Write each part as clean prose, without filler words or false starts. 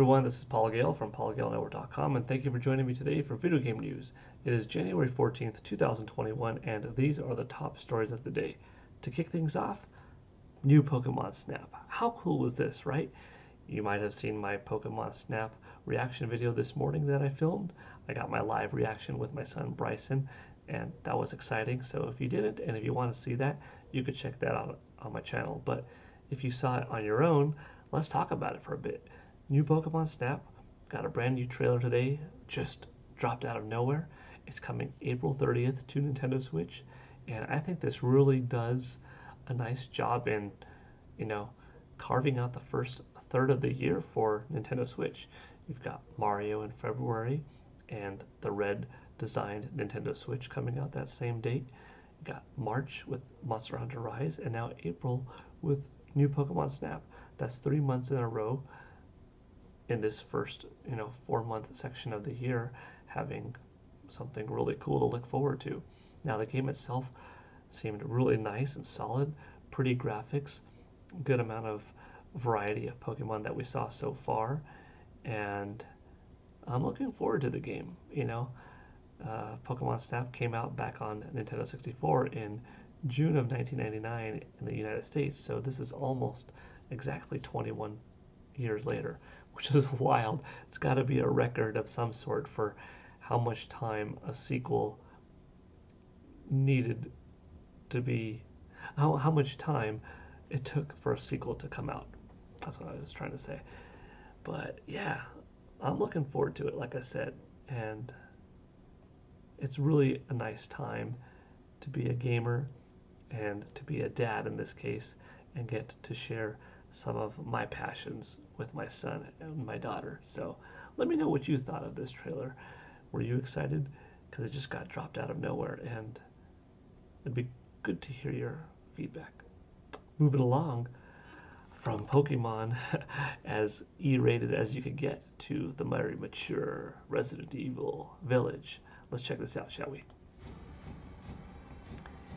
everyone, this is Paul Gale from paulgalenetwork.com, and thank you for joining me today for video game news. It is January 14th, 2021, and these are the top stories of the day. To kick things off, new Pokemon Snap. How cool was this, right? You might have seen my Pokemon Snap reaction video this morning that I filmed. I got my live reaction with my son Bryson, and that was exciting. So if you didn't, and if you want to see that, you could check that out on my channel. But if you saw it on your own, let's talk about it for a bit. New Pokemon Snap got a brand new trailer today, just dropped out of nowhere. It's coming April 30th to Nintendo Switch, and I think this really does a nice job in, carving out the first third of the year for Nintendo Switch. You've got Mario in February and the red designed Nintendo Switch coming out that same date. You got March with Monster Hunter Rise, and now April with new Pokemon Snap. That's 3 months in a row in this first 4-month section of the year, having something really cool to look forward to. Now the game itself seemed really nice and solid, pretty graphics, good amount of variety of Pokemon that we saw so far, and I'm looking forward to the game. Pokemon Snap came out back on Nintendo 64 in June of 1999 in the United States, so this is almost exactly 21 years later, which is wild. It's got to be a record of some sort for how much time a sequel needed to be, how much time it took for a sequel to come out. That's what I was trying to say. But yeah, I'm looking forward to it, like I said, and it's really a nice time to be a gamer and to be a dad in this case and get to share some of my passions with my son and my daughter. So let me know what you thought of this trailer. Were you excited? Because it just got dropped out of nowhere, and it'd be good to hear your feedback. Moving along from Pokemon as E-rated as you could get to the very mature Resident Evil Village. Let's check this out, shall we?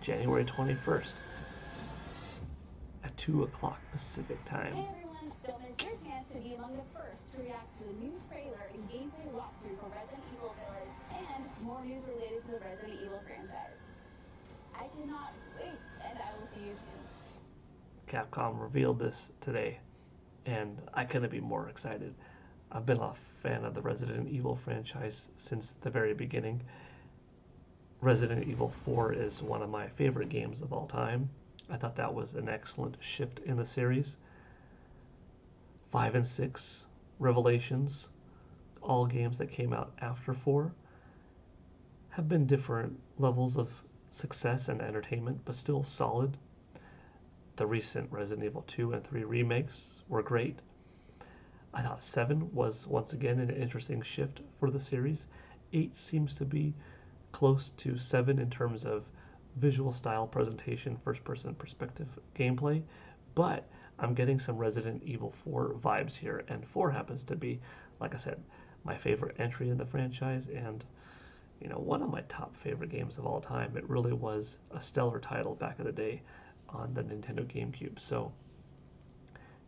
January 21st at 2 o'clock Pacific time. Hey everyone, don't miss your chance to be among the first to react to the new trailer and gameplay walkthrough for Resident Evil Village and more news related to the Resident Evil franchise. I cannot wait, and I will see you soon. Capcom revealed this today, and I couldn't be more excited. I've been a fan of the Resident Evil franchise since the very beginning. Resident Evil 4 is one of my favorite games of all time. I thought that was an excellent shift in the series. 5 and 6, Revelations, all games that came out after 4, have been different levels of success and entertainment, but still solid. The recent Resident Evil 2 and 3 remakes were great. I thought 7 was once again an interesting shift for the series. 8 seems to be close to 7 in terms of visual style, presentation, first-person perspective gameplay, but I'm getting some Resident Evil 4 vibes here, and 4 happens to be, like I said, my favorite entry in the franchise, and one of my top favorite games of all time. It really was a stellar title back in the day on the Nintendo GameCube. So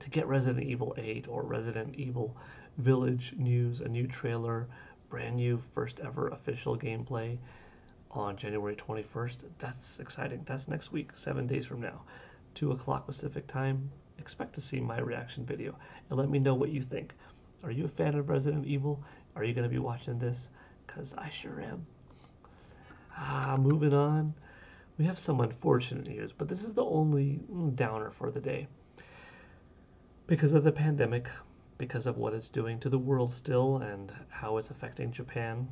to get Resident Evil 8 or Resident Evil Village news, a new trailer, brand new first ever official gameplay on January 21st, that's exciting. That's next week, 7 days from now, 2 o'clock Pacific time. Expect to see my reaction video and let me know what you think. Are you a fan of Resident Evil? Are you going to be watching this? Because I sure am. Moving on. We have some unfortunate news, but this is the only downer for the day. Because of the pandemic, because of what it's doing to the world still and how it's affecting Japan,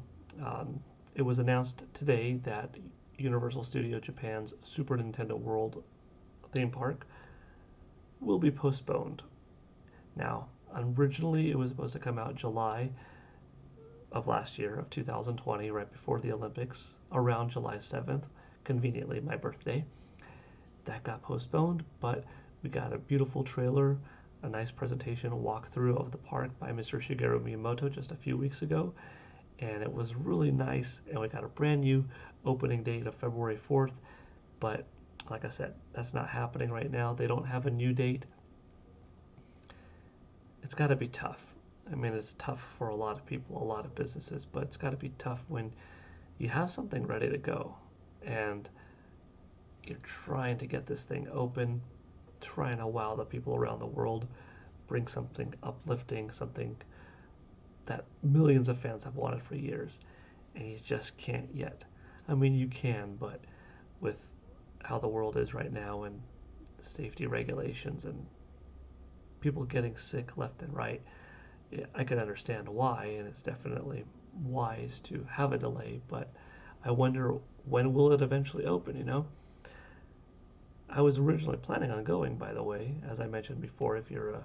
it was announced today that Universal Studio Japan's Super Nintendo World theme park will be postponed. Now, originally it was supposed to come out July of last year, of 2020, right before the Olympics, around July 7th, conveniently my birthday. That got postponed, but we got a beautiful trailer, a nice presentation, a walkthrough of the park by Mr. Shigeru Miyamoto just a few weeks ago, and it was really nice, and we got a brand new opening date of February 4th, but like I said, that's not happening right now. They don't have a new date. It's got to be tough I mean, it's tough for a lot of people, a lot of businesses, but it's got to be tough when you have something ready to go and you're trying to get this thing open, trying to wow the people around the world, bring something uplifting, something that millions of fans have wanted for years, and you just can't yet. I mean, you can, but with how the world is right now and safety regulations and people getting sick left and right, yeah, I can understand why, and it's definitely wise to have a delay, but I wonder when will it eventually open, you know? I was originally planning on going, by the way, as I mentioned before, if you're a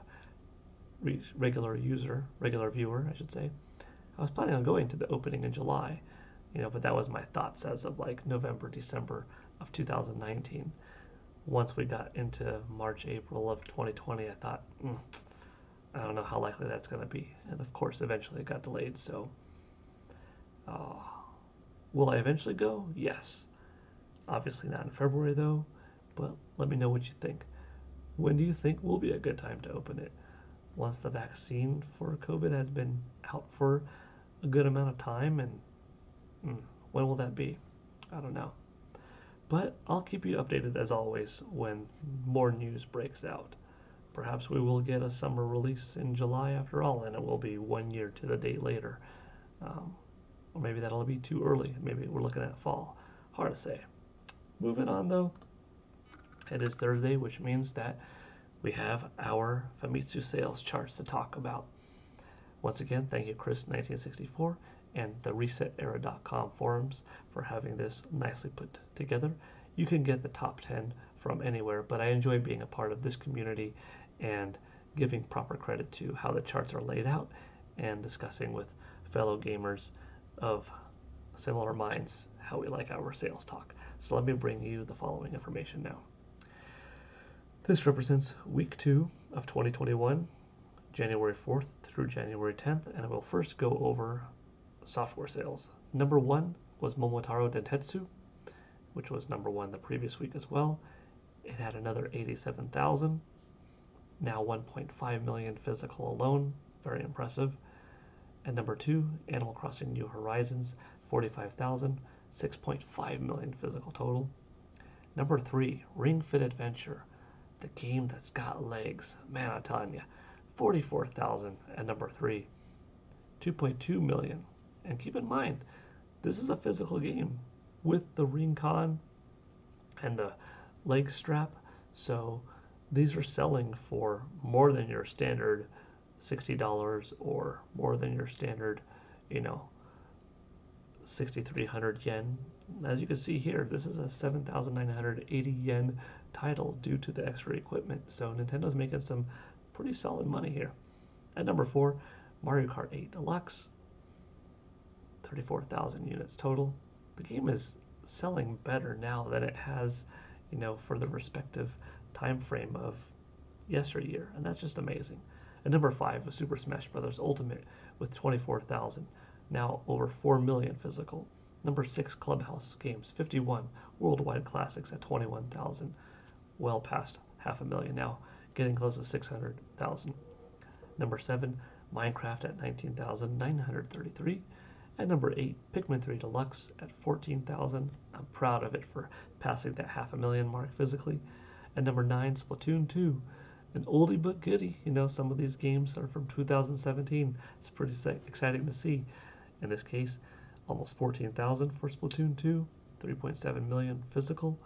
regular user, regular viewer, I should say. I was planning on going to the opening in July, but that was my thoughts as of like November, December of 2019. Once we got into March, April of 2020, I thought, I don't know how likely that's going to be. And of course, eventually it got delayed. So, uh, will I eventually go? Yes. Obviously not in February though, but let me know what you think. When do you think will be a good time to open it? Once the vaccine for COVID has been out for a good amount of time, and when will that be? I don't know. But I'll keep you updated as always when more news breaks out. Perhaps we will get a summer release in July after all, and it will be 1 year to the date later. Um, or maybe that'll be too early. Maybe we're looking at fall. Hard to say. Moving on though, it is Thursday, which means that we have our Famitsu Sales charts to talk about. Once again, thank you, Chris1964 and the ResetEra.com forums for having this nicely put together. You can get the top 10 from anywhere, but I enjoy being a part of this community and giving proper credit to how the charts are laid out and discussing with fellow gamers of similar minds how we like our sales talk. So let me bring you the following information now. This represents week 2 of 2021, January 4th through January 10th, and I will first go over software sales. Number 1 was Momotaro Dentetsu, which was number 1 the previous week as well. It had another 87,000, now 1.5 million physical alone, very impressive. And number 2, Animal Crossing New Horizons, 45,000, 6.5 million physical total. Number 3, Ring Fit Adventure, the game that's got legs, man, I tell ya, 44,000 at number 3, 2.2 million. And keep in mind, this is a physical game with the ring con and the leg strap, so these are selling for more than your standard $60 or more than your standard, 6,300 yen. As you can see here, this is a 7,980 yen title due to the extra equipment, so Nintendo's making some pretty solid money here. At number 4, Mario Kart 8 Deluxe, 34,000 units total. The game is selling better now than it has, for the respective time frame of yesteryear, and that's just amazing. At number 5 was Super Smash Bros. Ultimate with 24,000, now over 4 million physical. Number 6, Clubhouse Games 51, Worldwide Classics at 21,000, well past half a million now, getting close to 600,000. Number 7, Minecraft at 19,933. At number 8, Pikmin 3 Deluxe at 14,000. I'm proud of it for passing that half a million mark physically. At number 9, Splatoon 2, an oldie but goodie. Some of these games are from 2017. It's pretty exciting to see. In this case, almost 14,000 for Splatoon 2, 3.7 million physical.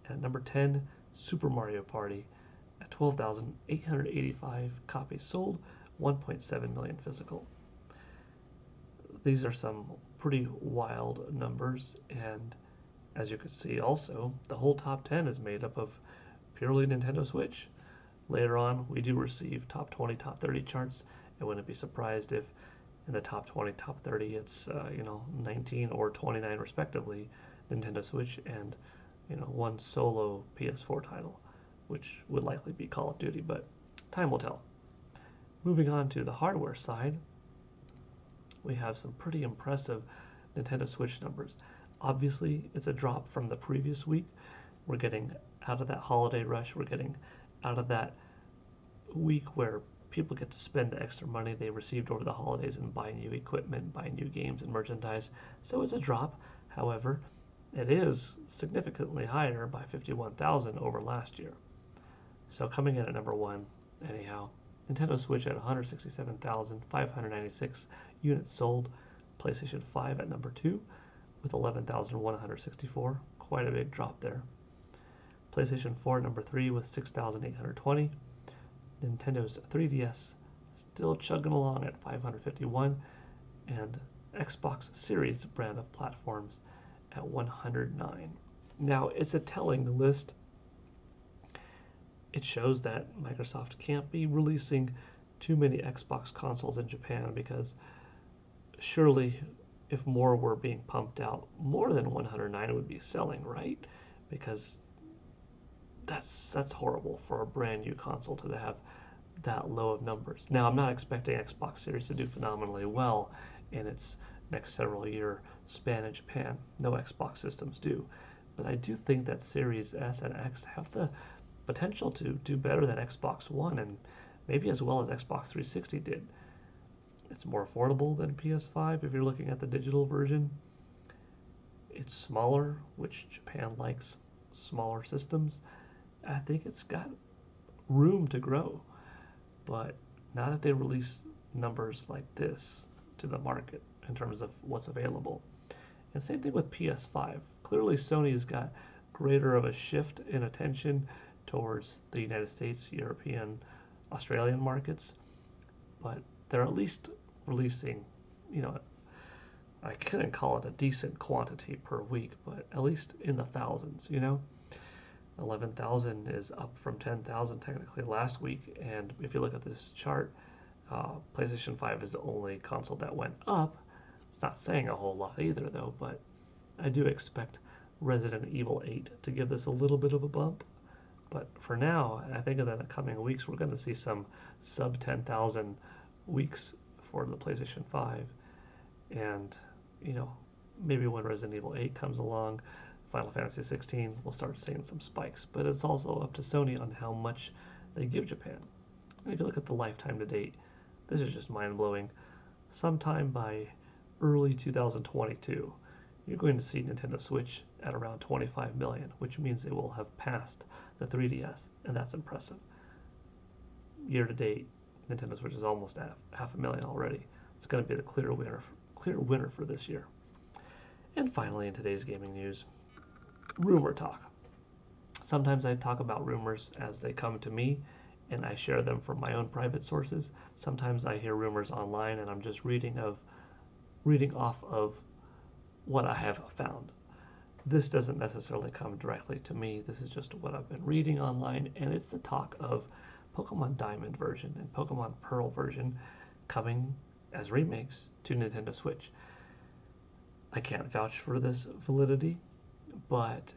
At number 10, Super Mario Party at 12,885 copies sold, 1.7 million physical. These are some pretty wild numbers, and as you can see also, the whole top 10 is made up of purely Nintendo Switch. Later on, we do receive top 20, top 30 charts. I wouldn't be surprised if in the top 20, top 30, it's 19 or 29 respectively, Nintendo Switch, and one solo PS4 title, which would likely be Call of Duty, but time will tell. Moving on to the hardware side, we have some pretty impressive Nintendo Switch numbers. Obviously, it's a drop from the previous week. We're getting out of that holiday rush. We're getting out of that week where people get to spend the extra money they received over the holidays and buy new equipment, buy new games and merchandise. So it's a drop. However, it is significantly higher by 51,000 over last year. So coming in at number one, anyhow, Nintendo Switch at 167,596 units sold. PlayStation 5 at number two with 11,164. Quite a big drop there. PlayStation 4 at number three with 6,820. Nintendo's 3DS still chugging along at 551, and Xbox Series brand of platforms at 109. Now, it's a telling list. It shows that Microsoft can't be releasing too many Xbox consoles in Japan, because surely if more were being pumped out, more than 109 would be selling, right? Because that's horrible for a brand new console to have that low of numbers. Now, I'm not expecting Xbox Series to do phenomenally well in its next several year span in Japan. No Xbox systems do. But I do think that Series S and X have the potential to do better than Xbox One, and maybe as well as Xbox 360 did. It's more affordable than PS5 if you're looking at the digital version. It's smaller, which Japan likes smaller systems. I think it's got room to grow, but not if they release numbers like this to the market in terms of what's available. And same thing with PS5. Clearly, Sony's got greater of a shift in attention towards the United States, European, Australian markets, but they're at least releasing, I couldn't call it a decent quantity per week, but at least in the thousands, 11,000 is up from 10,000 technically last week. And if you look at this chart, PlayStation 5 is the only console that went up. It's not saying a whole lot either, though, but I do expect Resident Evil 8 to give this a little bit of a bump. But for now, I think in the coming weeks, we're going to see some sub 10,000 weeks for the PlayStation 5. And, maybe when Resident Evil 8 comes along, Final Fantasy 16, we'll start seeing some spikes. But it's also up to Sony on how much they give Japan. And if you look at the lifetime to date, this is just mind-blowing. Sometime by early 2022, you're going to see Nintendo Switch at around 25 million, which means it will have passed the 3DS, and that's impressive. Year to date, Nintendo Switch is almost at 500,000 already. It's going to be the clear winner for this year. And finally, in today's gaming news, rumor talk. Sometimes I talk about rumors as they come to me, and I share them from my own private sources. Sometimes I hear rumors online, and I'm just reading off of what I have found. This doesn't necessarily come directly to me. This is just what I've been reading online, and it's the talk of Pokemon Diamond version and Pokemon Pearl version coming as remakes to Nintendo Switch. I can't vouch for this validity, but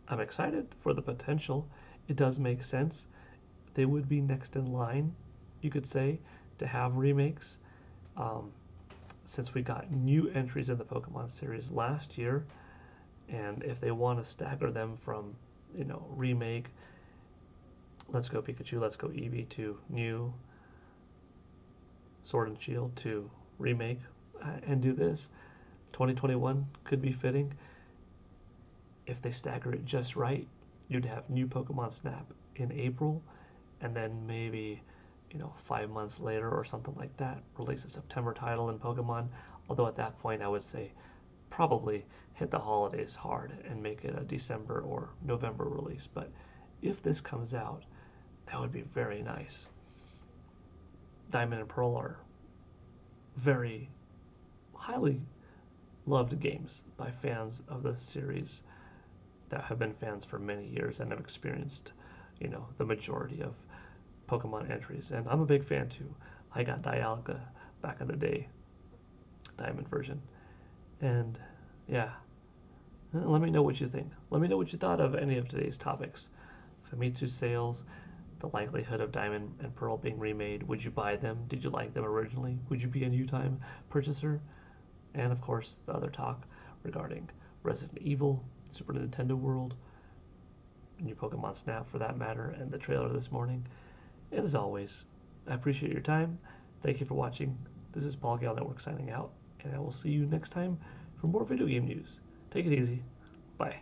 I'm excited for the potential. It does make sense. They would be next in line, you could say, to have remakes. Since we got new entries in the Pokemon series last year, and if they want to stagger them from, remake, Let's Go Pikachu, Let's Go Eevee to new, Sword and Shield to remake, and do this, 2021 could be fitting. If they stagger it just right, you'd have new Pokemon Snap in April, and then maybe 5 months later or something like that, release a September title in Pokemon. Although at that point, I would say probably hit the holidays hard and make it a December or November release. But if this comes out, that would be very nice. Diamond and Pearl are very highly loved games by fans of the series that have been fans for many years and have experienced, the majority of Pokemon entries. And I'm a big fan too. I got Dialga back in the day, Diamond version. And yeah, let me know what you think. Let me know what you thought of any of today's topics. Famitsu Sales, the likelihood of Diamond and Pearl being remade. Would you buy them? Did you like them originally? Would you be a new time purchaser? And of course, the other talk regarding Resident Evil, Super Nintendo World, new Pokemon Snap for that matter, and the trailer this morning. And as always, I appreciate your time. Thank you for watching. This is Paul Gale Network signing out, and I will see you next time for more video game news. Take it easy. Bye.